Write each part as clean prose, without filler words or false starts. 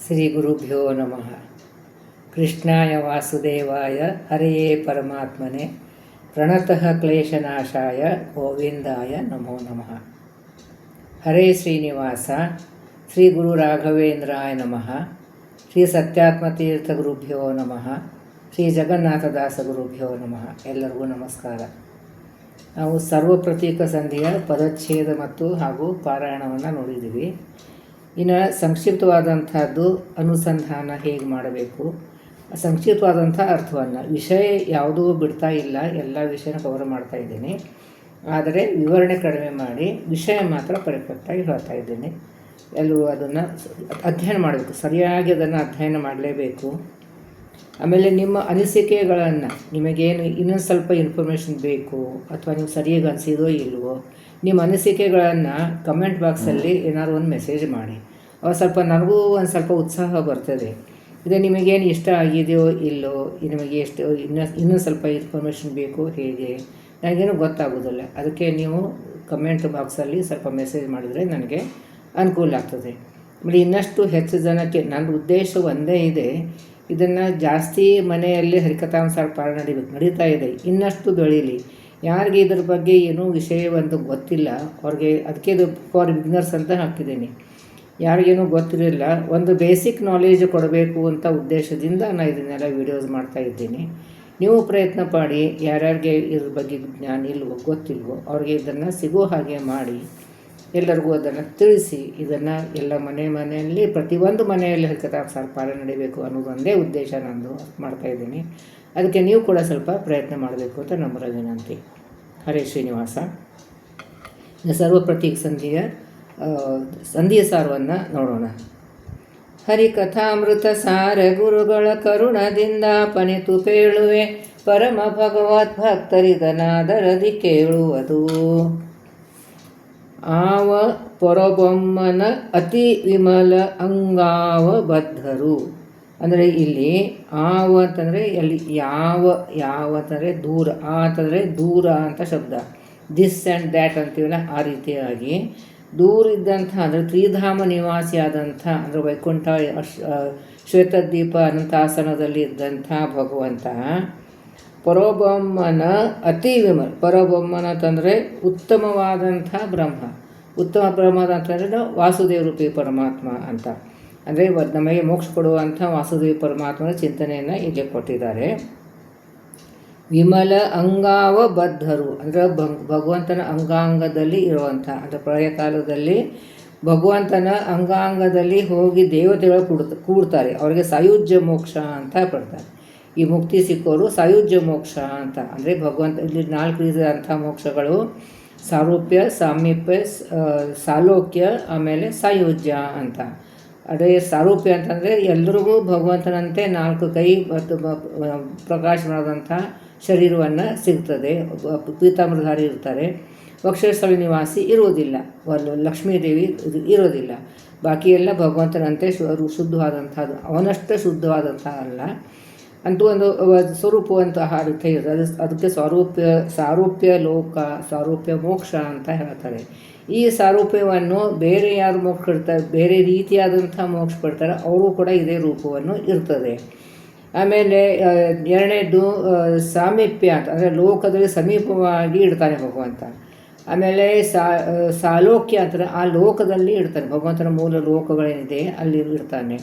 ಶ್ರೀ ಗುರುಭ್ಯೋ ನಮಃ. ಕೃಷ್ಣಾಯ ವಾಸುದೇವಾಯ ಹರೆಯೇ ಪರಮಾತ್ಮನೆ ಪ್ರಣತಃ ಕ್ಲೇಶನಾಶಾಯ ಗೋವಿಂದಾಯ ನಮೋ ನಮಃ. ಹರೇ ಶ್ರೀನಿವಾಸ. ಶ್ರೀ ಗುರು ರಾಘವೇಂದ್ರಾಯ ನಮಃ. ಶ್ರೀ ಸತ್ಯಾತ್ಮತೀರ್ಥ ಗುರುಭ್ಯೋ ನಮಃ. ಶ್ರೀ ಜಗನ್ನಾಥದಾಸ ಗುರುಭ್ಯೋ ನಮಃ. ಎಲ್ಲರಿಗೂ ನಮಸ್ಕಾರ. ನಾವು ಸರ್ವಪ್ರತೀಕ ಸಂಧಿಯ ಪದಚ್ಛೇದ ಮತ್ತು ಹಾಗೂ ಪಾರಾಯಣವನ್ನು ನೋಡಿದ್ದೀವಿ. ಇನ್ನು ಸಂಕ್ಷಿಪ್ತವಾದಂಥದ್ದು ಅನುಸಂಧಾನ ಹೇಗೆ ಮಾಡಬೇಕು, ಸಂಕ್ಷಿಪ್ತವಾದಂಥ ಅರ್ಥವನ್ನು, ವಿಷಯ ಯಾವುದೂ ಬಿಡ್ತಾ ಇಲ್ಲ, ಎಲ್ಲ ವಿಷಯನ ಕವರ್ ಮಾಡ್ತಾ ಇದ್ದೀನಿ. ಆದರೆ ವಿವರಣೆ ಕಡಿಮೆ ಮಾಡಿ ವಿಷಯ ಮಾತ್ರ ಪರ್ಫೆಕ್ಟಾಗಿ ಹೇಳ್ತಾ ಇದ್ದೀನಿ. ಎಲ್ಲರೂ ಅದನ್ನು ಅಧ್ಯಯನ ಮಾಡಬೇಕು, ಸರಿಯಾಗಿ ಅದನ್ನು ಅಧ್ಯಯನ ಮಾಡಲೇಬೇಕು. ಆಮೇಲೆ ನಿಮ್ಮ ಅನಿಸಿಕೆಗಳನ್ನು, ನಿಮಗೇನು ಇನ್ನೊಂದು ಸ್ವಲ್ಪ ಇನ್ಫಾರ್ಮೇಷನ್ ಬೇಕು ಅಥವಾ ನೀವು ಸರಿಯಾಗಿ ಅನಿಸಿದೋ ಇಲ್ವೋ, ನಿಮ್ಮ ಅನಿಸಿಕೆಗಳನ್ನು ಕಮೆಂಟ್ ಬಾಕ್ಸಲ್ಲಿ ಏನಾದ್ರು ಒಂದು ಮೆಸೇಜ್ ಮಾಡಿ. ಅವಾಗ ಸ್ವಲ್ಪ ನನಗೂ ಒಂದು ಸ್ವಲ್ಪ ಉತ್ಸಾಹ ಬರ್ತದೆ. ಇದು ನಿಮಗೇನು ಇಷ್ಟ ಆಗಿದೆಯೋ ಇಲ್ಲೋ, ನಿಮಗೆ ಎಷ್ಟು ಇನ್ನೂ ಸ್ವಲ್ಪ ಇನ್ಫಾರ್ಮೇಷನ್ ಬೇಕು, ಹೇಗೆ ನನಗೇನು ಗೊತ್ತಾಗೋದಿಲ್ಲ. ಅದಕ್ಕೆ ನೀವು ಕಮೆಂಟ್ ಬಾಕ್ಸಲ್ಲಿ ಸ್ವಲ್ಪ ಮೆಸೇಜ್ ಮಾಡಿದರೆ ನನಗೆ ಅನುಕೂಲ ಆಗ್ತದೆ. ಆಮೇಲೆ ಇನ್ನಷ್ಟು ಹೆಚ್ಚು ಜನಕ್ಕೆ, ನನ್ನ ಉದ್ದೇಶ ಒಂದೇ ಇದೆ, ಇದನ್ನು ಜಾಸ್ತಿ ಮನೆಯಲ್ಲಿ ಹರಿಕಥಾನುಸಾರ ಪಾರಾಯಣ ನಡೀತಾ ಇದೆ, ಇನ್ನಷ್ಟು ಬೆಳೀಲಿ. ಯಾರಿಗೆ ಇದ್ರ ಬಗ್ಗೆ ಏನೂ ವಿಷಯ ಒಂದು ಗೊತ್ತಿಲ್ಲ ಅವ್ರಿಗೆ, ಅದಕ್ಕೆ ಇದು ಫಾರ್ ಬಿಗ್ನರ್ಸ್ ಅಂತ ಹಾಕಿದ್ದೀನಿ. ಯಾರಿಗೇನೂ ಗೊತ್ತಿರಲಿಲ್ಲ, ಒಂದು ಬೇಸಿಕ್ ನಾಲೇಜ್ ಕೊಡಬೇಕು ಅಂತ ಉದ್ದೇಶದಿಂದ ನಾನು ಇದನ್ನೆಲ್ಲ ವೀಡಿಯೋಸ್ ಮಾಡ್ತಾ ಇದ್ದೀನಿ. ನೀವು ಪ್ರಯತ್ನ ಪಡಿ, ಯಾರ್ಯಾರಿಗೆ ಇದ್ರ ಬಗ್ಗೆ ಜ್ಞಾನ ಇಲ್ವೋ ಗೊತ್ತಿಲ್ವೋ ಅವ್ರಿಗೆ ಇದನ್ನು ಸಿಗೋ ಹಾಗೆ ಮಾಡಿ, ಎಲ್ಲರಿಗೂ ಅದನ್ನು ತಿಳಿಸಿ. ಇದನ್ನು ಎಲ್ಲ ಮನೆಯಲ್ಲಿ ಪ್ರತಿಯೊಂದು ಮನೆಯಲ್ಲಿ ಹರಿಕಥಾನುಸಾರ ಪಾರಾಯಣ ನಡೀಬೇಕು ಅನ್ನೋದೊಂದೇ ಉದ್ದೇಶ ನಂದು ಮಾಡ್ತಾಯಿದ್ದೀನಿ. ಅದಕ್ಕೆ ನೀವು ಕೂಡ ಸ್ವಲ್ಪ ಪ್ರಯತ್ನ ಮಾಡಬೇಕು ಅಂತ ನಮ್ಮರ ವಿನಂತಿ. ಹರೇ ಶ್ರೀನಿವಾಸ. ಸರ್ವಪ್ರತೀಕ ಸಂಧಿಯ ಸಾರವನ್ನು ನೋಡೋಣ. ಹರಿಕಥಾಮೃತ ಸಾರ ಗುರುಗಳ ಕರುಣದಿಂದ ಪನಿತು ಪೇಳುವೆ, ಪರಮ ಭಗವತ್ ಭಕ್ತರಿದನಾದರದಿ ಕೇಳುವುದು. ಆವ ಪೊರಬೊಮ್ಮನ ಅತಿ ವಿಮಲ ಅಂಗಾವ ಬದ್ಧರು. ಅಂದರೆ ಇಲ್ಲಿ ಆವ ಅಂತಂದರೆ ಎಲ್ಲಿ, ಯಾವ ಅಂತಂದರೆ ದೂರ, ಆ ಅಂತಂದರೆ ದೂರ ಅಂತ ಶಬ್ದ. ದಿಸ್ ಆ್ಯಂಡ್ ದ್ಯಾಟ್ ಅಂತೀವಲ್ಲ, ಆ ರೀತಿಯಾಗಿ ದೂರ ಇದ್ದಂಥ, ಅಂದರೆ ತ್ರಿಧಾಮ ನಿವಾಸಿಯಾದಂಥ, ಅಂದರೆ ವೈಕುಂಠ ಶ್ವೇತದ್ವೀಪ ಅನಂತಾಸನದಲ್ಲಿ ಇದ್ದಂಥ ಭಗವಂತ ಪರಬ್ರಹ್ಮನ ಅತಿ ವಿಮಲ. ಪರಬ್ರಹ್ಮನ ಅಂತಂದರೆ ಉತ್ತಮವಾದಂಥ ಬ್ರಹ್ಮ. ಉತ್ತಮ ಬ್ರಹ್ಮ ಅಂತಂದರೆ ವಾಸುದೇವ ರೂಪಿ ಪರಮಾತ್ಮ ಅಂತ. ಅಂದರೆ ನಮಗೆ ಮೋಕ್ಷ ಕೊಡುವಂಥ ವಾಸುದೇವ ಪರಮಾತ್ಮನ ಚಿಂತನೆಯನ್ನು ಇಲ್ಲಿ ಕೊಟ್ಟಿದ್ದಾರೆ. ವಿಮಲ ಅಂಗಾವ ಬದ್ಧರು ಅಂದರೆ ಭಗವಂತನ ಅಂಗಾಂಗದಲ್ಲಿ ಇರುವಂಥ, ಅಂದರೆ ಪ್ರಳಯ ಕಾಲದಲ್ಲಿ ಭಗವಂತನ ಅಂಗಾಂಗದಲ್ಲಿ ಹೋಗಿ ದೇವತೆಗಳು ಕೂಡ್ತಾರೆ. ಅವರಿಗೆ ಸಾಯುಜ್ಯ ಮೋಕ್ಷ ಅಂತ ಪಡ್ತಾರೆ. ಈ ಮುಕ್ತಿ ಸಿಕ್ಕೋರು ಸಾಯುಜ್ಯ ಮೋಕ್ಷ ಅಂತ. ಅಂದರೆ ಭಗವಂತ ಇಲ್ಲಿ 4 ರೀತಿಯಾದಂಥ ಮೋಕ್ಷಗಳು: ಸಾರೂಪ್ಯ, ಸಾಮೀಪ್ಯ, ಸಾಲೋಕ್ಯ, ಆಮೇಲೆ ಸಾಯುಜ್ಯ ಅಂತ. ಅದೇ ಸಾರೂಪ್ಯ ಅಂತಂದರೆ ಎಲ್ರಿಗೂ ಭಗವಂತನಂತೆ 4 ಕೈ ಮತ್ತು ಪ್ರಕಾಶವಾದಂಥ ಶರೀರವನ್ನು ಸಿಗ್ತದೆ. ಪೀತಾಂಬರಧಾರಿ ಇರ್ತಾರೆ. ವಕ್ಷಸ್ಥಳ ನಿವಾಸಿ ಇರುವುದಿಲ್ಲ, ಲಕ್ಷ್ಮೀದೇವಿ ಇರೋದಿಲ್ಲ. ಬಾಕಿ ಎಲ್ಲ ಭಗವಂತನಂತೆ ಶುದ್ಧವಾದಂಥದ್ದು, ಅವನಷ್ಟು ಶುದ್ಧವಾದಂಥ ಅಲ್ಲ ಅಂತೂ ಒಂದು ಸ್ವರೂಪವಂತಹ ರೀತಿ ಇರ್ತದೆ. ಅದಕ್ಕೆ ಸಾರೂಪ್ಯ ಲೋಕ, ಸಾರೂಪ್ಯ ಮೋಕ್ಷ ಅಂತ ಹೇಳ್ತಾರೆ. ಈ ಸಾರೂಪ್ಯವನ್ನು ಬೇರೆ ಯಾರು ಮೋಕ್ಷ ಕೊಡ್ತಾರೆ, ಬೇರೆ ರೀತಿಯಾದಂಥ ಮೋಕ್ಷ ಕೊಡ್ತಾರೆ, ಅವರು ಕೂಡ ಇದೇ ರೂಪವನ್ನು ಇರ್ತದೆ. ಆಮೇಲೆ ಎರಡನೇದು ಸಾಮೀಪ್ಯ ಅಂತ, ಅಂದರೆ ಲೋಕದಲ್ಲಿ ಸಮೀಪವಾಗಿ ಇಡ್ತಾನೆ ಭಗವಂತ. ಆಮೇಲೆ ಸಾಲೋಕ್ಯ ಅಂತಾರೆ, ಆ ಲೋಕದಲ್ಲಿ ಇಡ್ತಾನೆ, ಭಗವಂತನ ಮೂಲ ಲೋಕಗಳೇನಿದೆ ಅಲ್ಲಿ ಇರ್ತಾನೆ.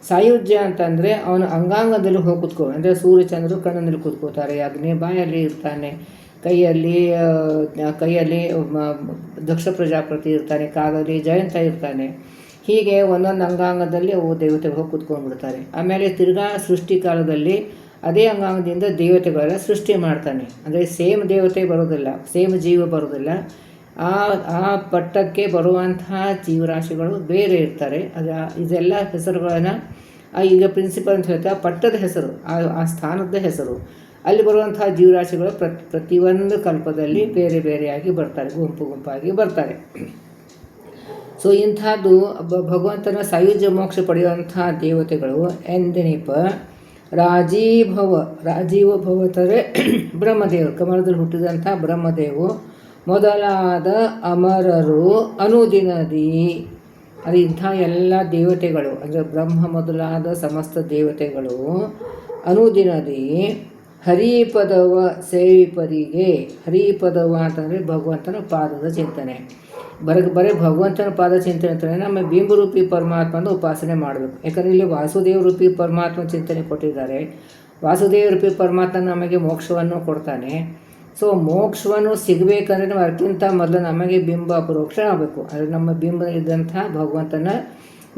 ಸಾಯುಜ್ಯ ಅಂತಂದರೆ ಅವನ ಅಂಗಾಂಗದಲ್ಲಿ ಹೋಗಿ ಕೂತ್ಕೋ, ಅಂದರೆ ಸೂರ್ಯಚಂದ್ರರು ಕಣ್ಣಿನಲ್ಲಿ ಕೂತ್ಕೋತಾರೆ. ಅಗ್ನಿ ಬಾಯಲ್ಲಿ ಇರ್ತಾನೆ, ಕೈಯಲ್ಲಿ ದಕ್ಷ ಪ್ರಜಾಪತಿ ಇರ್ತಾನೆ, ಕಾಲಲ್ಲಿ ಜಯಂತ ಇರ್ತಾನೆ. ಹೀಗೆ ಒಂದೊಂದು ಅಂಗಾಂಗದಲ್ಲಿ ಅವು ದೇವತೆಗಳು ಹೋಗಿ ಕೂತ್ಕೊಂಡ್ಬಿಡ್ತಾರೆ. ಆಮೇಲೆ ತಿರ್ಗಾ ಸೃಷ್ಟಿ ಕಾಲದಲ್ಲಿ ಅದೇ ಅಂಗಾಂಗದಿಂದ ದೇವತೆಗಳೆಲ್ಲ ಸೃಷ್ಟಿ ಮಾಡ್ತಾನೆ. ಅಂದರೆ ಸೇಮ್ ದೇವತೆ ಬರೋದಿಲ್ಲ, ಸೇಮ್ ಜೀವ ಬರೋದಿಲ್ಲ. ಆ ಪಟ್ಟಕ್ಕೆ ಬರುವಂತಹ ಜೀವರಾಶಿಗಳು ಬೇರೆ ಇರ್ತಾರೆ. ಇದೆಲ್ಲ ಹೆಸರುಗಳನ್ನು ಈಗ ಪ್ರಿನ್ಸಿಪಲ್ ಅಂತ ಹೇಳ್ತಾರೆ, ಪಟ್ಟದ ಹೆಸರು, ಆ ಸ್ಥಾನದ ಹೆಸರು. ಅಲ್ಲಿ ಬರುವಂತಹ ಜೀವರಾಶಿಗಳು ಪ್ರತಿಯೊಂದು ಕಲ್ಪದಲ್ಲಿ ಬೇರೆ ಬೇರೆಯಾಗಿ ಬರ್ತಾರೆ, ಗುಂಪಾಗಿ ಬರ್ತಾರೆ. ಸೊ ಇಂಥದ್ದು ಭಗವಂತನ ಸಾಯುಜ್ಯ ಮೋಕ್ಷ ಪಡೆಯುವಂಥ ದೇವತೆಗಳು ಎಂದೆನಿಪ ರಾಜೀವ ಭವ ಅಂದರೆ ಬ್ರಹ್ಮದೇವರು, ಕಮಲದಲ್ಲಿ ಹುಟ್ಟಿದಂಥ ಬ್ರಹ್ಮದೇವು ಮೊದಲಾದ ಅಮರರು ಅನುದಿನದಿ ಅದು ಇಂಥ ಎಲ್ಲ ದೇವತೆಗಳು ಅಂದರೆ ಬ್ರಹ್ಮ ಮೊದಲಾದ ಸಮಸ್ತ ದೇವತೆಗಳು ಅನುದಿನದಿ ಹರಿಪದವ ಸೇವಿಪರಿಗೆ, ಹರಿಪದವ ಅಂತಂದರೆ ಭಗವಂತನ ಪಾದದ ಚಿಂತನೆ, ಬರೀ ಭಗವಂತನ ಪಾದ ಚಿಂತನೆ ಅಂತಂದರೆ ನಮ್ಮ ಬಿಂಬರೂಪಿ ಪರಮಾತ್ಮನ ಉಪಾಸನೆ ಮಾಡಬೇಕು. ಯಾಕಂದರೆ ಇಲ್ಲಿ ವಾಸುದೇವ ರೂಪಿ ಪರಮಾತ್ಮ ಚಿಂತನೆ ಕೊಟ್ಟಿದ್ದಾರೆ. ವಾಸುದೇವ ರೂಪಿ ಪರಮಾತ್ಮ ನಮಗೆ ಮೋಕ್ಷವನ್ನು ಕೊಡ್ತಾನೆ. ಸೊ ಮೋಕ್ಷವನ್ನು ಸಿಗಬೇಕಂದ್ರೆ ನಾವು ಅದಕ್ಕಿಂತ ಮೊದಲು ನಮಗೆ ಬಿಂಬ ಅಪರೋಕ್ಷ ಆಗಬೇಕು. ಅಂದರೆ ನಮ್ಮ ಬಿಂಬ ಇದ್ದಂಥ ಭಗವಂತನ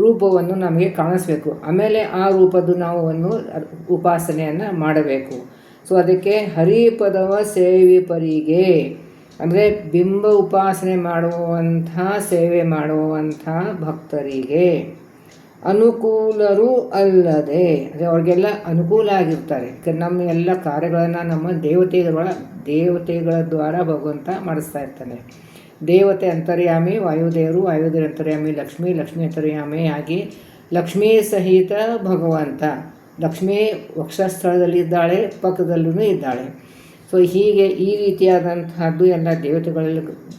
ರೂಪವನ್ನು ನಮಗೆ ಕಾಣಿಸ್ಬೇಕು. ಆಮೇಲೆ ಆ ರೂಪದ್ದು ನಾವು ಉಪಾಸನೆಯನ್ನು ಮಾಡಬೇಕು. ಸೊ ಅದಕ್ಕೆ ಹರಿಪದವ ಸೇವಿಪರಿಗೆ ಅಂದರೆ ಬಿಂಬ ಉಪಾಸನೆ ಮಾಡುವಂಥ ಸೇವೆ ಮಾಡುವಂಥ ಭಕ್ತರಿಗೆ ಅನುಕೂಲರು ಅಲ್ಲದೆ, ಅಂದರೆ ಅವ್ರಿಗೆಲ್ಲ ಅನುಕೂಲ ಆಗಿರ್ತಾರೆ. ನಮ್ಮ ಎಲ್ಲ ಕಾರ್ಯಗಳನ್ನು ನಮ್ಮ ದೇವತೆಗಳ ದ್ವಾರ ಭಗವಂತ ಮಾಡಿಸ್ತಾ ಇರ್ತಾನೆ. ದೇವತೆ ಅಂತರ್ಯಾಮಿ ವಾಯುದೇವರು, ವಾಯುದೇವ ಅಂತರ್ಯಾಮಿ ಲಕ್ಷ್ಮೀ, ಲಕ್ಷ್ಮೀ ಅಂತರ್ಯಾಮಿ ಆಗಿ ಲಕ್ಷ್ಮೀ ಸಹಿತ ಭಗವಂತ. ಲಕ್ಷ್ಮೀ ವಕ್ಷಸ್ಥಳದಲ್ಲಿದ್ದಾಳೆ, ಪಕ್ಕದಲ್ಲೂ ಇದ್ದಾಳೆ. ಸೊ ಹೀಗೆ ಈ ರೀತಿಯಾದಂತಹದ್ದು ಎಲ್ಲ ದೇವತೆಗಳ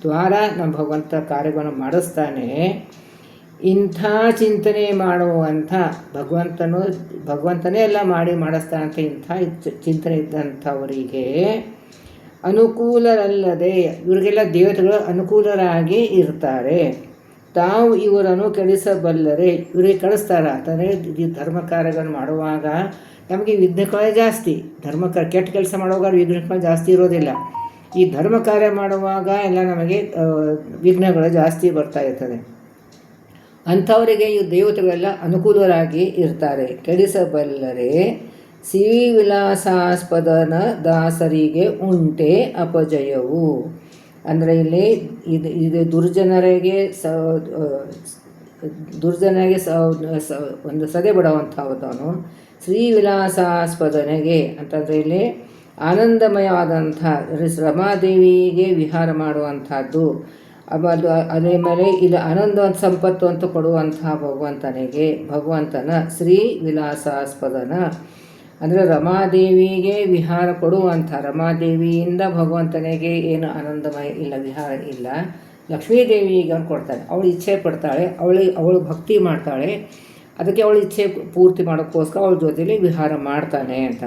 ದ್ವಾರ ನಮ್ಮ ಭಗವಂತ ಕಾರ್ಯಗಳನ್ನು ಮಾಡಿಸ್ತಾನೆ. ಇಂಥ ಚಿಂತನೆ ಮಾಡುವಂಥ ಭಗವಂತನೇ ಎಲ್ಲ ಮಾಡಿಸ್ತಾನಂತ ಇಂಥ ಚಿಂತನೆ ಇದ್ದಂಥವರಿಗೆ ಅನುಕೂಲರಲ್ಲದೆ, ಇವರಿಗೆಲ್ಲ ದೇವತೆಗಳು ಅನುಕೂಲರಾಗಿ ಇರ್ತಾರೆ. ತಾವು ಇವರನ್ನು ಕೆಡಿಸಬಲ್ಲರೆ, ಇವರಿಗೆ ಕೆಡಿಸ್ತಾರೆ ಅಂತಂದರೆ ಈ ಧರ್ಮ ಕಾರ್ಯಗಳನ್ನು ಮಾಡುವಾಗ ನಮಗೆ ವಿಘ್ನಗಳೇ ಜಾಸ್ತಿ. ಕೆಟ್ಟ ಕೆಲಸ ಮಾಡುವಾಗ ವಿಘ್ನಗಳು ಜಾಸ್ತಿ ಇರೋದಿಲ್ಲ. ಈ ಧರ್ಮ ಕಾರ್ಯ ಮಾಡುವಾಗ ಎಲ್ಲ ನಮಗೆ ವಿಘ್ನಗಳು ಜಾಸ್ತಿ ಬರ್ತಾ ಇರ್ತದೆ. ಅಂಥವರಿಗೆ ಈ ದೇವತೆಗಳೆಲ್ಲ ಅನುಕೂಲರಾಗಿ ಇರ್ತಾರೆ. ಕೆಡಿಸಬಲ್ಲರೆ ಶ್ರೀವಿಲಾಸಾಸ್ಪದನ ದಾಸರಿಗೆ ಉಂಟೆ ಅಪಜಯವು. ಅಂದರೆ ಇಲ್ಲಿ ಇದು ದುರ್ಜನರಿಗೆ ಒಂದು ಸದೆ ಬಿಡುವಂಥವನು ಶ್ರೀವಿಲಾಸಾಸ್ಪದನೆಗೆ ಅಂತಂದರೆ ಇಲ್ಲಿ ಆನಂದಮಯವಾದಂಥ ರಮಾದೇವಿಗೆ ವಿಹಾರ ಮಾಡುವಂಥದ್ದು. ಅದೇ ಮೇಲೆ ಇದು ಆನಂದ ಸಂಪತ್ತು ಅಂತ ಕೊಡುವಂತಹ ಭಗವಂತನ ಶ್ರೀ ವಿಲಾಸಾಸ್ಪದನ ಅಂದರೆ ರಮಾದೇವಿಗೆ ವಿಹಾರ ಕೊಡುವಂಥ, ರಮಾದೇವಿಯಿಂದ ಭಗವಂತನಿಗೆ ಏನು ಆನಂದಮಯ ಇಲ್ಲ, ವಿಹಾರ ಇಲ್ಲ. ಲಕ್ಷ್ಮೀದೇವಿಗೆ ಅವನು ಕೊಡ್ತಾನೆ. ಅವಳು ಇಚ್ಛೆ ಪಡ್ತಾಳೆ, ಅವಳು ಭಕ್ತಿ ಮಾಡ್ತಾಳೆ, ಅದಕ್ಕೆ ಅವಳ ಇಚ್ಛೆ ಪೂರ್ತಿ ಮಾಡೋಕ್ಕೋಸ್ಕರ ಅವಳ ಜೊತೆಯಲ್ಲಿ ವಿಹಾರ ಮಾಡ್ತಾನೆ ಅಂತ.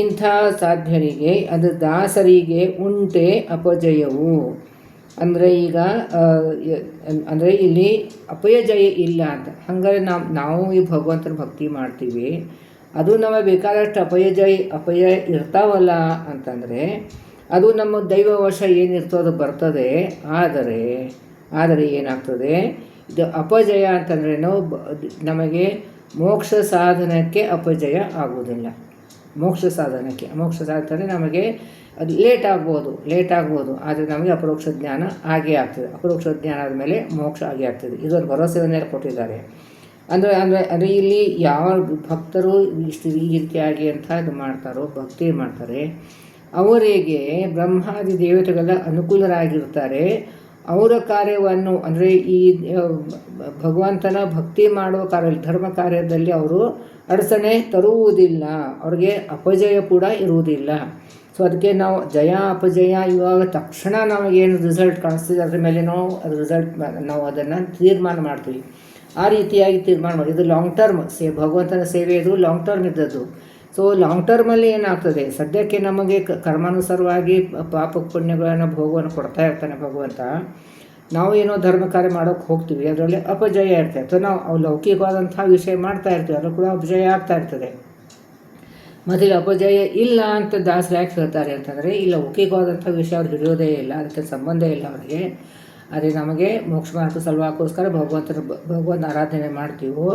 ಇಂಥ ಸಾಧ್ಯರಿಗೆ ಅದು ದಾಸರಿಗೆ ಉಂಟೆ ಅಪಜಯವು. ಅಂದರೆ ಈಗ ಅಂದರೆ ಇಲ್ಲಿ ಅಪಯಜಯ ಇಲ್ಲ ಅಂತ. ಹಾಗಾದರೆ ನಾವು ಈ ಭಗವಂತನ ಭಕ್ತಿ ಮಾಡ್ತೀವಿ, ಅದು ನಮಗೆ ಬೇಕಾದಷ್ಟು ಅಪಯ ಇರ್ತಾವಲ್ಲ ಅಂತಂದರೆ ಅದು ನಮ್ಮ ದೈವವಶ ಏನಿರ್ತೋ ಅದು ಬರ್ತದೆ. ಆದರೆ ಏನಾಗ್ತದೆ, ಇದು ಅಪಜಯ ಅಂತಂದರೆ ನಮಗೆ ಮೋಕ್ಷ ಸಾಧನಕ್ಕೆ ಅಪಜಯ ಆಗುವುದಿಲ್ಲ. ಮೋಕ್ಷ ಸಾಧನೆ ನಮಗೆ ಅದು ಲೇಟ್ ಆಗ್ಬೋದು, ಆದರೆ ನಮಗೆ ಅಪರೋಕ್ಷ ಜ್ಞಾನ ಆಗೇ ಆಗ್ತದೆ. ಅಪರೋಕ್ಷ ಜ್ಞಾನ ಆದಮೇಲೆ ಮೋಕ್ಷ ಆಗೇ ಆಗ್ತದೆ. ಇದೊಂದು ಭರವಸೆಯನ್ನೇ ಕೊಟ್ಟಿದ್ದಾರೆ. ಅಂದರೆ ಇಲ್ಲಿ ಯಾವ ಭಕ್ತರು ಈ ರೀತಿಯಾಗಿ ಅಂತ ಇದು ಮಾಡ್ತಾರೋ, ಭಕ್ತಿ ಮಾಡ್ತಾರೆ, ಅವರಿಗೆ ಬ್ರಹ್ಮಾದಿ ದೇವತೆಗಳ ಅನುಕೂಲರಾಗಿರ್ತಾರೆ. ಅವರ ಕಾರ್ಯವನ್ನು ಅಂದರೆ ಈ ಭಗವಂತನ ಭಕ್ತಿ ಮಾಡುವ ಧರ್ಮ ಕಾರ್ಯದಲ್ಲಿ ಅವರು ಅಡಚಣೆ ತರುವುದಿಲ್ಲ, ಅವ್ರಿಗೆ ಅಪಜಯ ಕೂಡ ಇರುವುದಿಲ್ಲ. ಸೊ ಅದಕ್ಕೆ ನಾವು ಜಯ ಅಪಜಯ ಇವಾಗ ತಕ್ಷಣ ನಮಗೇನು ರಿಸಲ್ಟ್ ಕಾಣಿಸ್ತಿದೆ ಅದ್ರ ಮೇಲೆ ನಾವು ಅದನ್ನು ತೀರ್ಮಾನ ಮಾಡ್ತೀವಿ. ಆ ರೀತಿಯಾಗಿ ತೀರ್ಮಾನ ಮಾಡಿ ಇದು ಲಾಂಗ್ ಟರ್ಮ್ ಭಗವಂತನ ಸೇವೆ, ಇದು ಲಾಂಗ್ ಟರ್ಮ್ ಇದ್ದದ್ದು. ಸೊ ಲಾಂಗ್ ಟರ್ಮಲ್ಲಿ ಏನಾಗ್ತದೆ, ಸದ್ಯಕ್ಕೆ ನಮಗೆ ಕರ್ಮಾನುಸಾರವಾಗಿ ಪಾಪ ಪುಣ್ಯಗಳನ್ನು ಭೋಗವನ್ನು ಕೊಡ್ತಾ ಇರ್ತಾನೆ ಭಗವಂತ. ನಾವು ಏನೋ ಧರ್ಮ ಕಾರ್ಯ ಮಾಡೋಕ್ಕೆ ಹೋಗ್ತೀವಿ, ಅದರಲ್ಲಿ ಅಪಜಯ ಇರ್ತದೆ. ಅಥವಾ ನಾವು ಲೌಕಿಕವಾದಂಥ ವಿಷಯ ಮಾಡ್ತಾ ಇರ್ತೀವಿ, ಅದು ಕೂಡ ಅಪಜಯ ಆಗ್ತಾ ಇರ್ತದೆ. ಮತ್ತು ಇಲ್ಲಿ ಅಪಜಯ ಇಲ್ಲ ಅಂತ ದಾಸರು ಯಾಕೆ ಹೇಳ್ತಾರೆ ಅಂತಂದರೆ, ಈ ಲೌಕಿಕವಾದಂಥ ವಿಷಯ ಅವ್ರು ಹಿಡಿಯೋದೇ ಇಲ್ಲ, ಅದಕ್ಕೆ ಸಂಬಂಧ ಇಲ್ಲ ಅವರಿಗೆ. ಅದೇ ನಮಗೆ ಮೋಕ್ಷ ಮಾರ್ಗ ಸಲುವಾಗೋಸ್ಕರ ಭಗವಂತ ಆರಾಧನೆ ಮಾಡ್ತೀವೋ,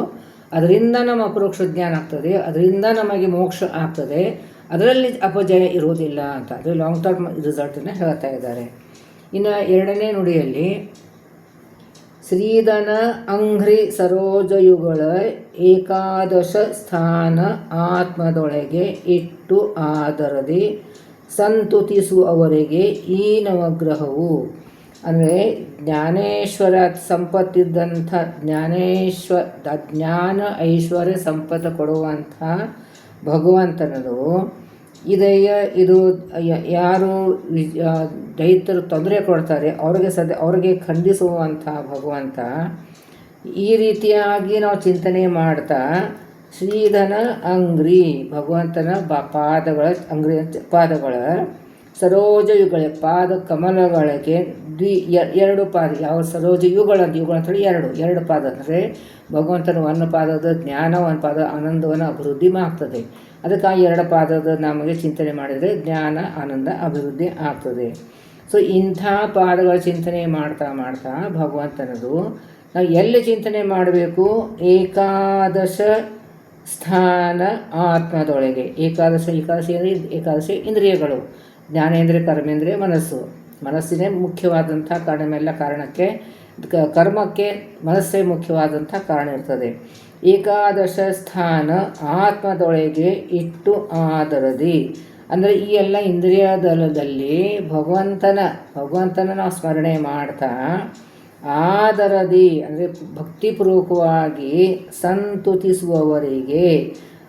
ಅದರಿಂದ ನಮ್ಮ ಅಪರೋಕ್ಷ ಜ್ಞಾನ ಆಗ್ತದೆ, ಅದರಿಂದ ನಮಗೆ ಮೋಕ್ಷ ಆಗ್ತದೆ, ಅದರಲ್ಲಿ ಅಪಜಯ ಇರೋದಿಲ್ಲ ಅಂತ. ಅದು ಲಾಂಗ್ ಟರ್ಮ್ ರಿಸಲ್ಟನ್ನು ಹೇಳ್ತಾ ಇದ್ದಾರೆ. ಇನ್ನು ಎರಡನೇ ನುಡಿಯಲ್ಲಿ ಶ್ರೀಧನ ಅಂಘ್ರಿ ಸರೋಜಯುಗಳ ಏಕಾದಶ ಸ್ಥಾನ ಆತ್ಮದೊಳಗೆ ಇಟ್ಟು ಆದರದಿ ಸಂತುತಿಸುವವರಿಗೆ ಈ ನವಗ್ರಹವು. ಅಂದರೆ ಜ್ಞಾನೇಶ್ವರ ಸಂಪತ್ತಿದ್ದಂಥ ಜ್ಞಾನ ಐಶ್ವರ್ಯ ಸಂಪತ್ತು ಕೊಡುವಂಥ ಭಗವಂತನದು ಇದು ಯಾರು ದೈತ್ಯರು ತೊಂದರೆ ಕೊಡ್ತಾರೆ ಅವ್ರಿಗೆ ಖಂಡಿಸುವಂಥ ಭಗವಂತ ಈ ರೀತಿಯಾಗಿ ನಾವು ಚಿಂತನೆ ಮಾಡ್ತಾ ಶ್ರೀಧನ ಅಂಗ್ರಿ ಭಗವಂತನ ಪಾದಗಳ ಅಂಗ್ರಿ ಪಾದಗಳ ಸರೋಜ ಯುಗಳ ಪಾದ ಕಮಲಗಳಿಗೆ ಎರಡು ಪಾದ ಯಾವ ಸರೋಜ ಯುಗಳ ಅಂತೇಳಿ ಎರಡು ಪಾದ ಅಂದರೆ ಭಗವಂತನ ಒಂದು ಪಾದದ ಜ್ಞಾನ, ಒಂದು ಪಾದ ಆನಂದವನ್ನು ಅಭಿವೃದ್ಧಿ ಆಗ್ತದೆ. ಅದಕ್ಕಾಗಿ ಎರಡು ಪಾದದ ನಮಗೆ ಚಿಂತನೆ ಮಾಡಿದರೆ ಜ್ಞಾನ ಆನಂದ ಅಭಿವೃದ್ಧಿ ಆಗ್ತದೆ. ಸೊ ಇಂಥ ಪಾದಗಳ ಚಿಂತನೆ ಮಾಡ್ತಾ ಮಾಡ್ತಾ ಭಗವಂತನದು ನಾವು ಎಲ್ಲಿ ಚಿಂತನೆ ಮಾಡಬೇಕು? ಏಕಾದಶ ಸ್ಥಾನ ಆತ್ಮದೊಳಗೆ. ಏಕಾದಶಿ ಇಂದ್ರಿಯಗಳು, ಜ್ಞಾನೇಂದ್ರಿಯ, ಕರ್ಮೇಂದ್ರಿಯ, ಮನಸ್ಸಿನೇ ಮುಖ್ಯವಾದಂಥ ಕಾರಣವೆಲ್ಲ ಕಾರಣಕ್ಕೆ ಕರ್ಮಕ್ಕೆ ಮನಸ್ಸೇ ಮುಖ್ಯವಾದಂಥ ಕಾರಣ ಇರ್ತದೆ. ಏಕಾದಶ ಸ್ಥಾನ ಆತ್ಮದೊಳಗೆ ಇಟ್ಟು ಆದರದಿ ಅಂದರೆ ಈ ಎಲ್ಲ ಇಂದ್ರಿಯ ದಲದಲ್ಲಿ ಭಗವಂತನ ನಾವು ಸ್ಮರಣೆ ಮಾಡ್ತಾ ಆದರದಿ ಅಂದರೆ ಭಕ್ತಿಪೂರ್ವಕವಾಗಿ ಸಂತುತಿಸುವವರಿಗೆ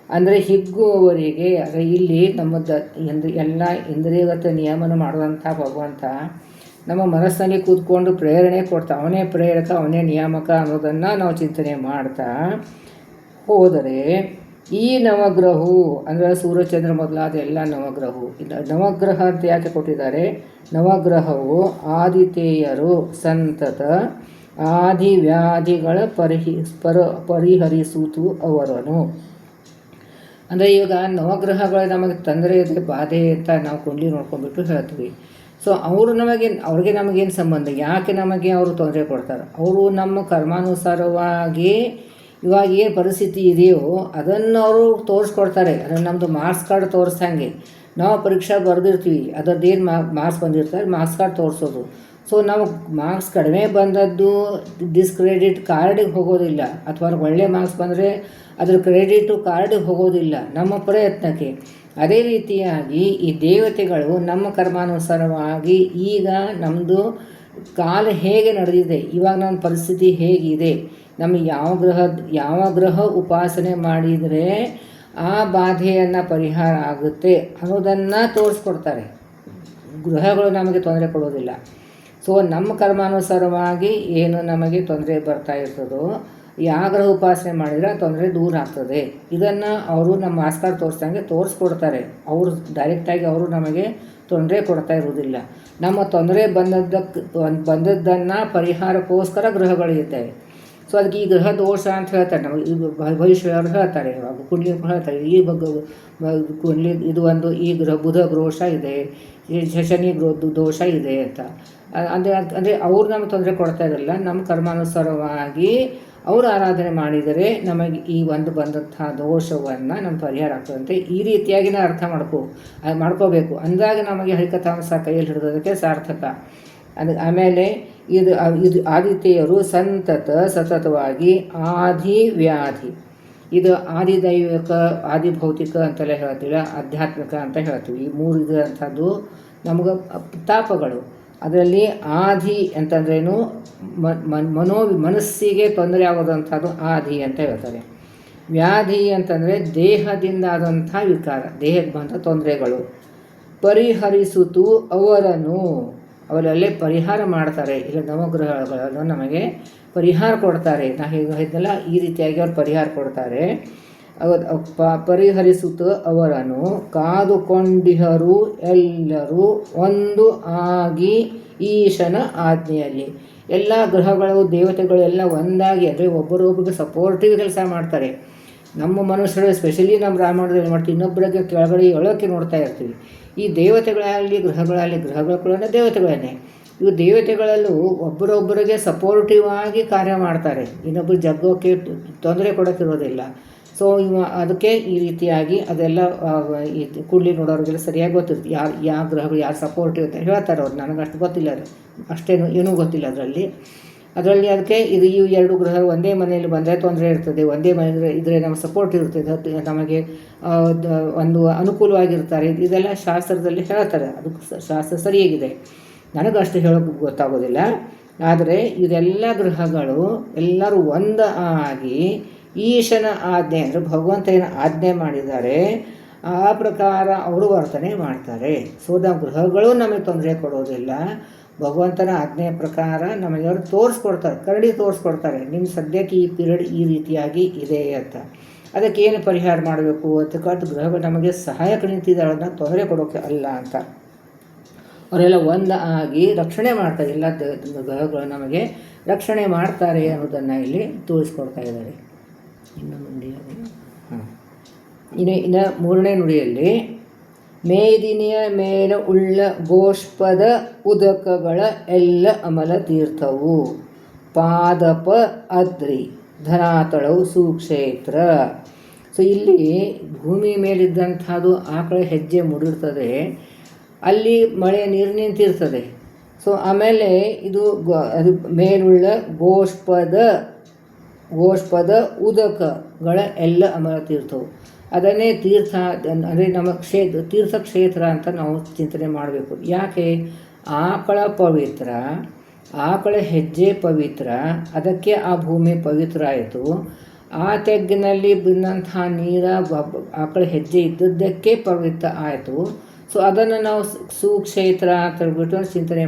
ಅಂದರೆ ಹಿಗ್ಗುವವರಿಗೆ. ಅಂದರೆ ಇಲ್ಲಿ ಎಲ್ಲ ಇಂದ್ರಿಯಗತ ನಿಯಮನ ಮಾಡುವಂಥ ಭಗವಂತ ನಮ್ಮ ಮನಸ್ಸಿನಲ್ಲಿ ಕೂತ್ಕೊಂಡು ಪ್ರೇರಣೆ ಕೊಡ್ತಾ, ಅವನೇ ಪ್ರೇರಕ, ಅವನೇ ನಿಯಾಮಕ ಅನ್ನೋದನ್ನು ನಾವು ಚಿಂತನೆ ಮಾಡ್ತಾ ಹೋದರೆ ಈ ನವಗ್ರಹವು ಅಂದರೆ ಸೂರ್ಯಚಂದ್ರ ಮೊದಲಾದ ಎಲ್ಲ ನವಗ್ರಹವು. ನವಗ್ರಹ ಅಂತ ಯಾಕೆ ಕೊಟ್ಟಿದ್ದಾರೆ? ನವಗ್ರಹವು ಆದಿತೇಯರು ಸಂತತ ಆದಿವ್ಯಾಧಿಗಳ ಪರಿಹರಿಸುವುದು ಅವರನ್ನು. ಅಂದರೆ ಇವಾಗ ನವಗ್ರಹಗಳು ನಮಗೆ ತೊಂದರೆ ಇದೆ, ಬಾಧೆ ಅಂತ ನಾವು ಕುಂಡ್ಲಿ ನೋಡ್ಕೊಂಡ್ಬಿಟ್ಟು ಹೇಳ್ತೀವಿ. ಸೊ ಅವ್ರಿಗೆ ನಮಗೇನು ಸಂಬಂಧ? ಯಾಕೆ ನಮಗೆ ಅವರು ತೊಂದರೆ ಕೊಡ್ತಾರೆ? ಅವರು ನಮ್ಮ ಕರ್ಮಾನುಸಾರವಾಗಿ ಇವಾಗ ಏನು ಪರಿಸ್ಥಿತಿ ಇದೆಯೋ ಅದನ್ನು ಅವರು ತೋರಿಸ್ಕೊಡ್ತಾರೆ. ಅದನ್ನು ನಮ್ಮದು ಮಾರ್ಕ್ಸ್ ಕಾರ್ಡ್ ತೋರಿಸ್ದಂಗೆ ನಾವು ಪರೀಕ್ಷೆ ಬರೆದಿರ್ತೀವಿ, ಅದರದ್ದೇನು ಮಾರ್ಕ್ಸ್ ಬಂದಿರ್ತಾರೆ ಮಾರ್ಕ್ಸ್ ಕಾರ್ಡ್ ತೋರಿಸೋದು. ಸೊ ನಾವು ಮಾರ್ಕ್ಸ್ ಕಡಿಮೆ ಬಂದದ್ದು ಡಿಸ್ಕ್ರೆಡಿಟ್ ಕಾರ್ಡಿಗೆ ಹೋಗೋದಿಲ್ಲ, ಅಥವಾ ಒಳ್ಳೆ ಮಾರ್ಕ್ಸ್ ಬಂದರೆ ಅದ್ರ ಕ್ರೆಡಿಟು ಕಾರ್ಡಿಗೆ ಹೋಗೋದಿಲ್ಲ, ನಮ್ಮ ಪ್ರಯತ್ನಕ್ಕೆ. ಅದೇ ರೀತಿಯಾಗಿ ಈ ದೇವತೆಗಳು ನಮ್ಮ ಕರ್ಮಾನುಸಾರವಾಗಿ ಈಗ ನಮ್ಮದು ಕಾಲ ಹೇಗೆ ನಡೆದಿದೆ, ಇವಾಗ ನಮ್ಮ ಪರಿಸ್ಥಿತಿ ಹೇಗಿದೆ, ನಮಗೆ ಯಾವ ಗ್ರಹ ಉಪಾಸನೆ ಮಾಡಿದರೆ ಆ ಬಾಧೆಯನ್ನು ಪರಿಹಾರ ಆಗುತ್ತೆ ಅನ್ನೋದನ್ನು ತೋರಿಸ್ಕೊಡ್ತಾರೆ. ಗ್ರಹಗಳು ನಮಗೆ ತೊಂದರೆ ಕೊಡೋದಿಲ್ಲ. ಸೊ ನಮ್ಮ ಕರ್ಮಾನುಸಾರವಾಗಿ ಏನು ನಮಗೆ ತೊಂದರೆ ಬರ್ತಾ ಇರ್ತದೋ, ಯಾವ ಗ್ರಹ ಉಪಾಸನೆ ಮಾಡಿದರೆ ತೊಂದರೆ ದೂರ ಆಗ್ತದೆ. ಇದನ್ನು ಅವರು ನಮ್ಮ ಮಾರ್ಕ್ಸ್ ಕಾರ್ಡ್ ತೋರಿಸ್ದಂಗೆ ತೋರಿಸ್ಕೊಡ್ತಾರೆ. ಅವರು ಡೈರೆಕ್ಟಾಗಿ ಅವರು ನಮಗೆ ತೊಂದರೆ ಕೊಡ್ತಾ ಇರೋದಿಲ್ಲ. ನಮ್ಮ ತೊಂದರೆ ಬಂದದ್ದನ್ನು ಪರಿಹಾರಕ್ಕೋಸ್ಕರ ಗ್ರಹಗಳು ಇದ್ದಾವೆ. ಸೊ ಅದಕ್ಕೆ ಈ ಗ್ರಹ ದೋಷ ಅಂತ ಹೇಳ್ತಾರೆ. ನಮಗೆ ಈ ಭವಿಷ್ಯವರು ಹೇಳ್ತಾರೆ, ಕುಂಡ್ಲಿ ಹೇಳ್ತಾರೆ, ಈ ಕುಂಡ್ಲಿ ಈ ಬುಧ ದೋಷ ಇದೆ, ಶನಿ ದೋಷ ಇದೆ ಅಂತ. ಅಂದರೆ ಅವ್ರು ನಮಗೆ ತೊಂದರೆ ಕೊಡ್ತಾ ಇರಲ್ಲ. ನಮ್ಮ ಕರ್ಮಾನುಸಾರವಾಗಿ ಅವರು ಆರಾಧನೆ ಮಾಡಿದರೆ ನಮಗೆ ಈ ಬಂದಂಥ ದೋಷವನ್ನು ನಮ್ಮ ಪರಿಹಾರ ಆಗ್ತದಂತೆ. ಈ ರೀತಿಯಾಗಿನ ಅರ್ಥ ಮಾಡ್ಕೋಬೇಕು. ಅಂದಾಗ ನಮಗೆ ಹರಿಕಥಾಂಸ ಕೈಯಲ್ಲಿ ಹಿಡಿದೋದಕ್ಕೆ ಸಾರ್ಥಕ. ಆಮೇಲೆ ಇದು ಆದಿತ್ಯರು ಸತತವಾಗಿ ಆದಿವ್ಯಾಧಿ, ಇದು ಆದಿದೈವಿಕ ಆದಿಭೌತಿಕ ಅಂತೆಲ್ಲ ಹೇಳ್ತೀವಿ, ಆಧ್ಯಾತ್ಮಿಕ ಅಂತ ಹೇಳ್ತೀವಿ. ಈ ಮೂರು ಇದಂಥದ್ದು ನಮಗೆ ತಾಪಗಳು. ಅದರಲ್ಲಿ ಆದಿ ಅಂತಂದ್ರೇನು? ಮನಸ್ಸಿಗೆ ತೊಂದರೆ ಆಗೋದಂಥದ್ದು ಆದಿ ಅಂತ ಹೇಳ್ತಾರೆ. ವ್ಯಾಧಿ ಅಂತಂದರೆ ದೇಹದಿಂದ ಆದಂಥ ವಿಕಾರ, ದೇಹಕ್ಕೆ ಬಂದ ತೊಂದರೆಗಳು. ಪರಿಹರಿಸುತ್ತು ಅವರಲ್ಲೇ ಪರಿಹಾರ ಮಾಡ್ತಾರೆ. ಇಲ್ಲ ನವಗ್ರಹಗಳನ್ನು ನಮಗೆ ಪರಿಹಾರ ಕೊಡ್ತಾರೆ. ನಾ ಹೇಳಿದ್ನಲ್ಲ, ಈ ರೀತಿಯಾಗಿ ಅವ್ರು ಪರಿಹಾರ ಕೊಡ್ತಾರೆ. ಪರಿಹರಿಸುತ್ತ ಅವರನ್ನು ಕಾದುಕೊಂಡಿಹರು ಎಲ್ಲರೂ ಒಂದು ಆಗಿ ಈಶನ ಆಜ್ಞೆಯಲ್ಲಿ. ಎಲ್ಲ ಗ್ರಹಗಳು ದೇವತೆಗಳು ಎಲ್ಲ ಒಂದಾಗಿ, ಅಂದರೆ ಒಬ್ಬರೊಬ್ಬರಿಗೆ ಸಪೋರ್ಟಿವ್ ಕೆಲಸ ಮಾಡ್ತಾರೆ. ನಮ್ಮ ಮನುಷ್ಯರು ಸ್ಪೆಷಲಿ ನಮ್ಮ ರಾಮಾಯಣದಲ್ಲಿ ಮಾಡ್ತೀವಿ, ಇನ್ನೊಬ್ಬರಿಗೆ ಕೆಳಗಡೆ ಎಳೋಕ್ಕೆ ನೋಡ್ತಾ ಇರ್ತೀವಿ. ಈ ದೇವತೆಗಳಾಗಲಿ ಗ್ರಹಗಳು ಕೂಡ ದೇವತೆಗಳನ್ನೇ. ಇವು ದೇವತೆಗಳಲ್ಲೂ ಒಬ್ಬರೊಬ್ಬರಿಗೆ ಸಪೋರ್ಟಿವ್ ಆಗಿ ಕಾರ್ಯ ಮಾಡ್ತಾರೆ, ಇನ್ನೊಬ್ಬರು ಜಗ್ಗೋಕ್ಕೆ ತೊಂದರೆ ಕೊಡೋಕ್ಕಿರೋದಿಲ್ಲ. ಸೊ ಅದಕ್ಕೆ ಈ ರೀತಿಯಾಗಿ ಅದೆಲ್ಲ ಈ ಕುಂಡ್ಲಿ ನೋಡೋರಿಗೆಲ್ಲ ಸರಿಯಾಗಿ ಗೊತ್ತಿರುತ್ತೆ, ಯಾವ ಗ್ರಹಗಳು ಯಾರು ಸಪೋರ್ಟಿವ್ ಅಂತ ಹೇಳ್ತಾರೆ. ಅವ್ರು ನನಗೆ ಅಷ್ಟು ಗೊತ್ತಿಲ್ಲ, ಅಷ್ಟೇನು ಏನೂ ಗೊತ್ತಿಲ್ಲ ಅದರಲ್ಲಿ. ಅದಕ್ಕೆ ಈ ಎರಡು ಗ್ರಹ ಒಂದೇ ಮನೆಯಲ್ಲಿ ಬಂದರೆ ತೊಂದರೆ ಇರ್ತದೆ, ಒಂದೇ ಮನೆ ಇದ್ದರೆ ನಮಗೆ ಸಪೋರ್ಟ್ ಇರ್ತದೆ, ನಮಗೆ ಒಂದು ಅನುಕೂಲವಾಗಿರ್ತಾರೆ. ಇದೆಲ್ಲ ಶಾಸ್ತ್ರದಲ್ಲಿ ಹೇಳ್ತಾರೆ, ಅದು ಶಾಸ್ತ್ರ ಸರಿಯಾಗಿದೆ. ನನಗೆ ಅಷ್ಟು ಹೇಳೋಕ್ಕೆ ಗೊತ್ತಾಗೋದಿಲ್ಲ. ಆದರೆ ಇದೆಲ್ಲ ಗ್ರಹಗಳು ಎಲ್ಲರೂ ಒಂದು ಆಗಿ ಈಶನ ಆಜ್ಞೆ ಅಂದರೆ ಭಗವಂತ ಏನು ಆಜ್ಞೆ ಮಾಡಿದ್ದಾರೆ ಆ ಪ್ರಕಾರ ಅವರು ವರ್ತನೆ ಮಾಡ್ತಾರೆ. ಸೊ ನಾವು ಗ್ರಹಗಳು ನಮಗೆ ತೊಂದರೆ ಕೊಡೋದಿಲ್ಲ, ಭಗವಂತನ ಆಜ್ಞೆಯ ಪ್ರಕಾರ ನಮಗೆ ಅವರು ತೋರಿಸ್ಕೊಡ್ತಾರೆ, ಕರಡಿ ತೋರಿಸ್ಕೊಡ್ತಾರೆ, ನಿಮ್ಮ ಸದ್ಯಕ್ಕೆ ಈ ಪೀರಿಯಡ್ ಈ ರೀತಿಯಾಗಿ ಇದೆ ಅಂತ. ಅದಕ್ಕೆ ಏನು ಪರಿಹಾರ ಮಾಡಬೇಕು ಅಂತಕ್ಕಂಥ ಗ್ರಹಗಳು ನಮಗೆ ಸಹಾಯಕ ನಿಂತಿದ್ದಾರೆ, ಅದನ್ನ ತೊಂದರೆ ಕೊಡೋಕ್ಕೆ ಅಲ್ಲ ಅಂತ. ಅವರೆಲ್ಲ ಒಂದು ಆಗಿ ರಕ್ಷಣೆ ಮಾಡ್ತಾರೆ, ಎಲ್ಲ ಗ್ರಹಗಳು ನಮಗೆ ರಕ್ಷಣೆ ಮಾಡ್ತಾರೆ ಅನ್ನೋದನ್ನು ಇಲ್ಲಿ ತೋರಿಸ್ಕೊಡ್ತಾ ಇದ್ದಾರೆ. ಇನ್ನೊಂದು ನುಡಿಯಲ್ಲಿ ಇನ್ನು ಮೂರನೇ ನುಡಿಯಲ್ಲಿ ಮೇದಿನಿಯ ಮೇಲೆ ಉಳ್ಳ ಗೋಷ್ಪದ ಉದಕಗಳ ಎಲ್ಲ ಅಮಲ ತೀರ್ಥವು ಪಾದಪ ಅದ್ರಿ ಧರಾತಳವು ಸುಕ್ಷೇತ್ರ. ಸೊ ಇಲ್ಲಿ ಭೂಮಿ ಮೇಲಿದ್ದಂಥದ್ದು ಆಕಳ ಹೆಜ್ಜೆ ಮುಡಿರ್ತದೆ, ಅಲ್ಲಿ ಮಳೆ ನೀರು ನಿಂತಿರ್ತದೆ. ಸೊ ಆಮೇಲೆ ಇದು ಅದು ಮೇಲುಳ್ಳ ಗೋಷ್ಪದ ಉದಕಗಳ ಎಲ್ಲ ಅಮರ ತೀರ್ಥವು, ಅದನ್ನೇ ತೀರ್ಥ ಅಂದರೆ ನಮ್ಮ ತೀರ್ಥಕ್ಷೇತ್ರ ಅಂತ ನಾವು ಚಿಂತನೆ ಮಾಡಬೇಕು. ಯಾಕೆ? ಆಕಳ ಪವಿತ್ರ, ಆಕಳ ಹೆಜ್ಜೆ ಪವಿತ್ರ, ಅದಕ್ಕೆ ಆ ಭೂಮಿ ಪವಿತ್ರ ಆಯಿತು. ಆ ತೆಗ್ಗಿನಲ್ಲಿ ಬಂದಂತಹ ನೀರ ಆಕಳ ಹೆಜ್ಜೆ ಇದ್ದದ್ದಕ್ಕೆ ಪವಿತ್ರ ಆಯಿತು. ಸೊ ಅದನ್ನು ನಾವು ಸುಕ್ಷೇತ್ರ ಅಂತ ಹೇಳ್ಬಿಟ್ಟು ಚಿಂತನೆ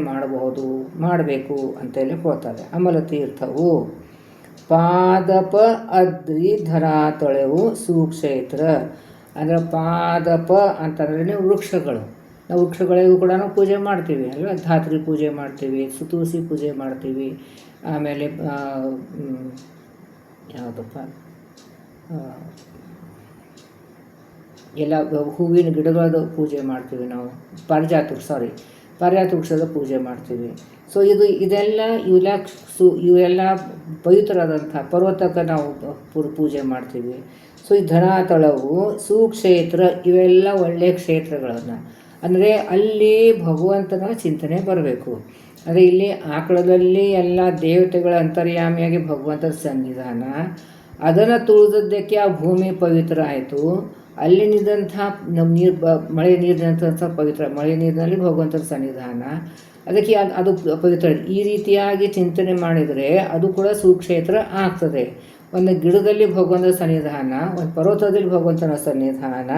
ಮಾಡಬೇಕು ಅಂತೇಳಿ ಹೇಳ್ತಾರೆ. ಅಮಲ ತೀರ್ಥವು ಪಾದಪ ಅದ್ರಿ ಧರಾತಳೆವು ಸುಕ್ಷೇತ್ರ. ಅಂದರೆ ಪಾದಪ ಅಂತಂದ್ರೆ ವೃಕ್ಷಗಳು, ನಾವು ವೃಕ್ಷಗಳಿಗೂ ಕೂಡ ನಾವು ಪೂಜೆ ಮಾಡ್ತೀವಿ ಅಲ್ವಾ. ಧಾತ್ರಿ ಪೂಜೆ ಮಾಡ್ತೀವಿ, ತುಳಸಿ ಪೂಜೆ ಮಾಡ್ತೀವಿ, ಆಮೇಲೆ ಯಾವುದಪ್ಪ ಎಲ್ಲ ಹೂವಿನ ಗಿಡಗಳದ್ದು ಪೂಜೆ ಮಾಡ್ತೀವಿ ನಾವು. ಪಾರಿಜಾತ ವೃಕ್ಷದ ಪೂಜೆ ಮಾಡ್ತೀವಿ. ಸೊ ಇವೆಲ್ಲ ಪವಿತ್ರವಾದಂಥ ಪರ್ವತಕ್ಕೆ ನಾವು ಪೂಜೆ ಮಾಡ್ತೀವಿ. ಸೊ ಈ ಧರಾತಳವು ಸುಕ್ಷೇತ್ರ, ಇವೆಲ್ಲ ಒಳ್ಳೆಯ ಕ್ಷೇತ್ರಗಳನ್ನು, ಅಂದರೆ ಅಲ್ಲಿ ಭಗವಂತನ ಚಿಂತನೆ ಬರಬೇಕು. ಅಂದರೆ ಇಲ್ಲಿ ಆಕಳದಲ್ಲಿ ಎಲ್ಲ ದೇವತೆಗಳ ಅಂತರ್ಯಾಮಿಯಾಗಿ ಭಗವಂತನ ಸನ್ನಿಧಾನ, ಅದನ್ನು ತುಳಿದದ್ದಕ್ಕೆ ಆ ಭೂಮಿ ಪವಿತ್ರ ಆಯಿತು. ಅಲ್ಲಿ ನಿಂತಹ ಮಳೆ ನೀರಿನಂಥ ಪವಿತ್ರ, ಮಳೆ ನೀರಿನಲ್ಲಿ ಭಗವಂತನ ಸನ್ನಿಧಾನ, ಅದಕ್ಕೆ ಅದು ಪವಿತ್ರ. ಈ ರೀತಿಯಾಗಿ ಚಿಂತನೆ ಮಾಡಿದರೆ ಅದು ಕೂಡ ಸುಕ್ಷೇತ್ರ ಆಗ್ತದೆ. ಒಂದು ಗಿಡದಲ್ಲಿ ಭಗವಂತನ ಸನ್ನಿಧಾನ, ಒಂದು ಪರ್ವತದಲ್ಲಿ ಭಗವಂತನ ಸನ್ನಿಧಾನ,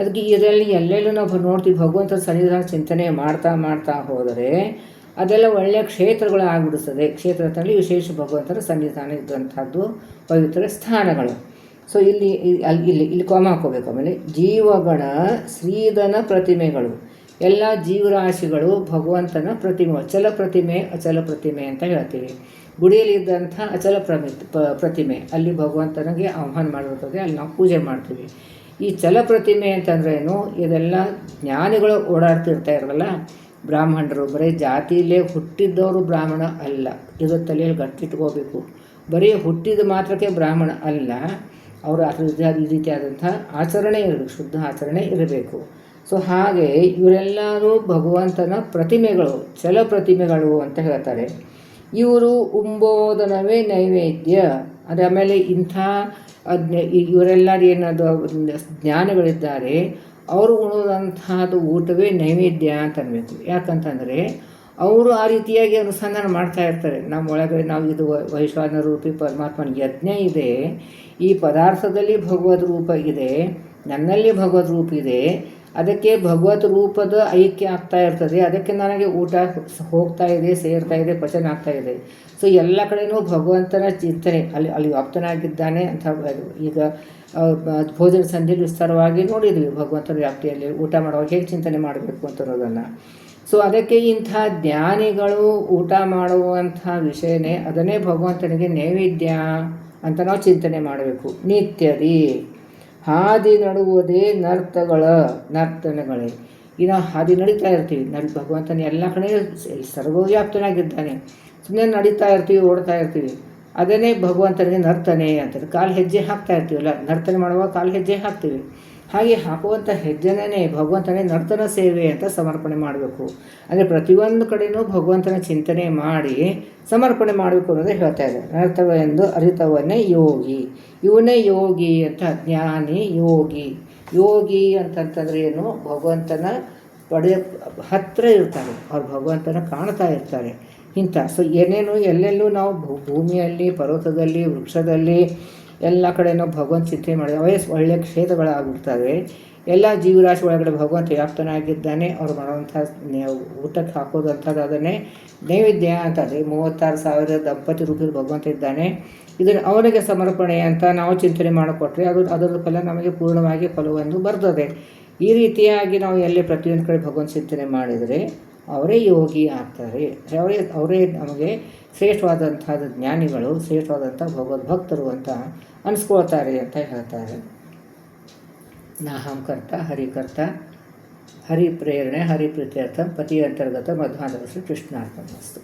ಅದಕ್ಕೆ ಇದರಲ್ಲಿ ಎಲ್ಲೆಲ್ಲೂ ನಾವು ನೋಡ್ತೀವಿ. ಭಗವಂತನ ಸನ್ನಿಧಾನ ಚಿಂತನೆ ಮಾಡ್ತಾ ಹೋದರೆ ಅದೆಲ್ಲ ಒಳ್ಳೆಯ ಕ್ಷೇತ್ರಗಳು ಆಗಿಬಿಡಿಸ್ತದೆ. ಕ್ಷೇತ್ರದಲ್ಲಿ ವಿಶೇಷ ಭಗವಂತನ ಸನ್ನಿಧಾನ ಇದ್ದಂಥದ್ದು ಪವಿತ್ರ ಸ್ಥಾನಗಳು. ಸೊ ಇಲ್ಲಿ ಕೋಮ ಹಾಕೋಬೇಕು. ಆಮೇಲೆ ಜೀವಗಣ ಶ್ರೀಧನ ಪ್ರತಿಮೆಗಳು, ಎಲ್ಲ ಜೀವರಾಶಿಗಳು ಭಗವಂತನ ಪ್ರತಿಮೆ, ಅಚಲ ಪ್ರತಿಮೆ ಅಂತ ಹೇಳ್ತೀವಿ. ಗುಡಿಯಲ್ಲಿದ್ದಂಥ ಅಚಲ ಪ್ರತಿಮೆ, ಅಲ್ಲಿ ಭಗವಂತನಿಗೆ ಆಹ್ವಾನ ಮಾಡಿರ್ತದೆ, ಅಲ್ಲಿ ನಾವು ಪೂಜೆ ಮಾಡ್ತೀವಿ. ಈ ಚಲ ಪ್ರತಿಮೆ ಅಂತಂದ್ರೇನು? ಇದೆಲ್ಲ ಜ್ಞಾನಿಗಳು ಓಡಾಡ್ತಿರ್ತಾ ಇರಲ್ಲ, ಬ್ರಾಹ್ಮಣರು, ಬರೀ ಜಾತಿಯಲ್ಲೇ ಹುಟ್ಟಿದ್ದವರು ಬ್ರಾಹ್ಮಣ ಅಲ್ಲ. ಇದು ತಲೆಯಲ್ಲಿ ಗಟ್ಟಿಟ್ಕೋಬೇಕು. ಬರೀ ಹುಟ್ಟಿದ ಮಾತ್ರಕ್ಕೆ ಬ್ರಾಹ್ಮಣ ಅಲ್ಲ, ಅವರು ಈ ರೀತಿಯಾದಂಥ ಆಚರಣೆ ಇರಬೇಕು, ಶುದ್ಧ ಆಚರಣೆ ಇರಬೇಕು. ಸೊ ಹಾಗೆ ಇವರೆಲ್ಲರೂ ಭಗವಂತನ ಪ್ರತಿಮೆಗಳು, ಚಲ ಪ್ರತಿಮೆಗಳು ಅಂತ ಹೇಳ್ತಾರೆ. ಇವರು ಉಂಬೋದನವೇ ನೈವೇದ್ಯ. ಆಮೇಲೆ ಇಂಥ ಇವರೆಲ್ಲರೂ ಏನದು ಜ್ಞಾನಿಗಳಿದ್ದಾರೆ, ಅವರು ಉಣುವಂಥದ್ದು ಊಟವೇ ನೈವೇದ್ಯ ಅಂತ ಅನ್ಬೇಕು. ಯಾಕಂತಂದರೆ ಅವರು ಆ ರೀತಿಯಾಗಿ ಅನುಸಂಧಾನ ಮಾಡ್ತಾ ಇರ್ತಾರೆ. ನಮ್ಮ ಒಳಗಡೆ ನಾವು ಇದು ವೈಶ್ವಾನ ರೂಪಿ ಪರಮಾತ್ಮನ ಯಜ್ಞ ಇದೆ, ಈ ಪದಾರ್ಥದಲ್ಲಿ ಭಗವದ್ ರೂಪ ಇದೆ, ನನ್ನಲ್ಲಿ ಭಗವದ್ ರೂಪ ಇದೆ, ಅದಕ್ಕೆ ಭಗವತ್ ರೂಪದ ಐಕ್ಯ ಆಗ್ತಾ ಇರ್ತದೆ, ಅದಕ್ಕೆ ನನಗೆ ಊಟ ಹೋಗ್ತಾ ಇದೆ, ಸೇರ್ತಾ ಇದೆ, ಪಚನ ಆಗ್ತಾ ಇದೆ. ಸೊ ಎಲ್ಲ ಕಡೆಯೂ ಭಗವಂತನ ಚಿಂತನೆ ಅಲ್ಲಿ ವ್ಯಾಪ್ತನಾಗಿದ್ದಾನೆ ಅಂತ. ಈಗ ಭೋಜನ ಸಂಧಿಯಲ್ಲಿ ವಿಸ್ತಾರವಾಗಿ ನೋಡಿದ್ವಿ ಭಗವಂತನ ವ್ಯಾಪ್ತಿಯಲ್ಲಿ ಊಟ ಮಾಡುವಾಗ ಹೇಗೆ ಚಿಂತನೆ ಮಾಡಬೇಕು ಅಂತ ಅನ್ನೋದನ್ನು. ಸೊ ಅದಕ್ಕೆ ಇಂಥ ಜ್ಞಾನಿಗಳು ಊಟ ಮಾಡುವಂಥ ವಿಷಯನೇ, ಅದನ್ನೇ ಭಗವಂತನಿಗೆ ನೈವೇದ್ಯ ಅಂತ ನಾವು ಚಿಂತನೆ ಮಾಡಬೇಕು. ನಿತ್ಯದಿ ಹಾದಿ ನಡುವುದೇ ನರ್ತನಗಳೇ. ಈಗ ಹಾದಿ ನಡೀತಾ ಇರ್ತೀವಿ, ಭಗವಂತನ ಎಲ್ಲ ಕಡೆ ಸರ್ವವ್ಯಾಪ್ತನಾಗಿದ್ದಾನೆ. ಸುಮ್ಮನೆ ನಡೀತಾ ಇರ್ತೀವಿ, ಓಡ್ತಾ ಇರ್ತೀವಿ, ಅದನ್ನೇ ಭಗವಂತನಿಗೆ ನರ್ತನೆ ಅಂತಾರೆ. ಕಾಲು ಹೆಜ್ಜೆ ಹಾಕ್ತಾ ಇರ್ತೀವಲ್ಲ, ನರ್ತನೆ ಮಾಡುವಾಗ ಕಾಲು ಹೆಜ್ಜೆ ಹಾಕ್ತೀವಿ, ಹಾಗೆ ಹಾಕುವಂಥ ಹೆಜ್ಜೆನೇ ಭಗವಂತನೇ ನರ್ತನ ಸೇವೆ ಅಂತ ಸಮರ್ಪಣೆ ಮಾಡಬೇಕು. ಅಂದರೆ ಪ್ರತಿಯೊಂದು ಕಡೆಯೂ ಭಗವಂತನ ಚಿಂತನೆ ಮಾಡಿ ಸಮರ್ಪಣೆ ಮಾಡಬೇಕು ಅನ್ನೋದೇ ಹೇಳ್ತಾ ಇದೆ. ನರ್ತವ ಎಂದು ಅರಿತವನ್ನೇ ಯೋಗಿ, ಇವನೇ ಯೋಗಿ ಅಂತ. ಜ್ಞಾನಿ ಯೋಗಿ ಅಂತಂತಂದ್ರೆ ಏನು? ಭಗವಂತನ ಹತ್ತಿರ ಇರ್ತಾರೆ, ಅವ್ರು ಭಗವಂತನ ಕಾಣ್ತಾ ಇರ್ತಾರೆ ಇಂಥ. ಸೊ ಎಲ್ಲೆಲ್ಲೂ ನಾವು ಭೂಮಿಯಲ್ಲಿ, ಪರ್ವತದಲ್ಲಿ, ವೃಕ್ಷದಲ್ಲಿ ಎಲ್ಲ ಕಡೆ ನಾವು ಭಗವಂತ ಚಿಂತನೆ ಮಾಡಿದ್ರೆ ಅವೇ ಒಳ್ಳೆಯ ಕ್ಷೇತ್ರಗಳಾಗ್ಬಿಡ್ತವೆ. ಎಲ್ಲ ಜೀವರಾಶಿ ಒಳಗಡೆ ಭಗವಂತ ವ್ಯಾಪ್ತನಾಗಿದ್ದಾನೆ. ಅವರು ಮಾಡುವಂಥ ಊಟಕ್ಕೆ ಹಾಕೋದಂಥದ್ದು ಅದನ್ನೇ ನೈವೇದ್ಯ ಅಂತಂದರೆ 36,000 ದಂಪತಿ ರೂಪದಲ್ಲಿ ಭಗವಂತ ಇದ್ದಾನೆ. ಇದನ್ನು ಅವನಿಗೆ ಸಮರ್ಪಣೆ ಅಂತ ನಾವು ಚಿಂತನೆ ಮಾಡಿಕೊಟ್ರೆ ಅದರ ಫಲ ನಮಗೆ ಪೂರ್ಣವಾಗಿ ಫಲವನ್ನು ಬರ್ತದೆ. ಈ ರೀತಿಯಾಗಿ ನಾವು ಎಲ್ಲಿ ಪ್ರತಿಯೊಂದು ಕಡೆ ಭಗವಂತ ಚಿಂತನೆ ಮಾಡಿದರೆ ಅವರೇ ಯೋಗಿ ಆಗ್ತಾರೆ. ಅವರೇ ನಮಗೆ ಶ್ರೇಷ್ಠವಾದಂಥದ್ದು ಜ್ಞಾನಿಗಳು, ಶ್ರೇಷ್ಠವಾದಂಥ ಭಗವದ್ಭಕ್ತರು ಅಂತ ಅನಿಸ್ಕೊಳ್ತಾರೆ ಅಂತ ಹೇಳ್ತಾರೆ. ನಾಹಂ ಕರ್ತ ಹರಿಕರ್ತ ಹರಿ ಪ್ರೇರಣೆ ಹರಿ ಪ್ರೀತ್ಯರ್ಥ ಪತಿ ಅಂತರ್ಗತ ಮಧ್ವಾಂತರ ಕೃಷ್ಣಾರ್ಪಣಮಸ್ತು.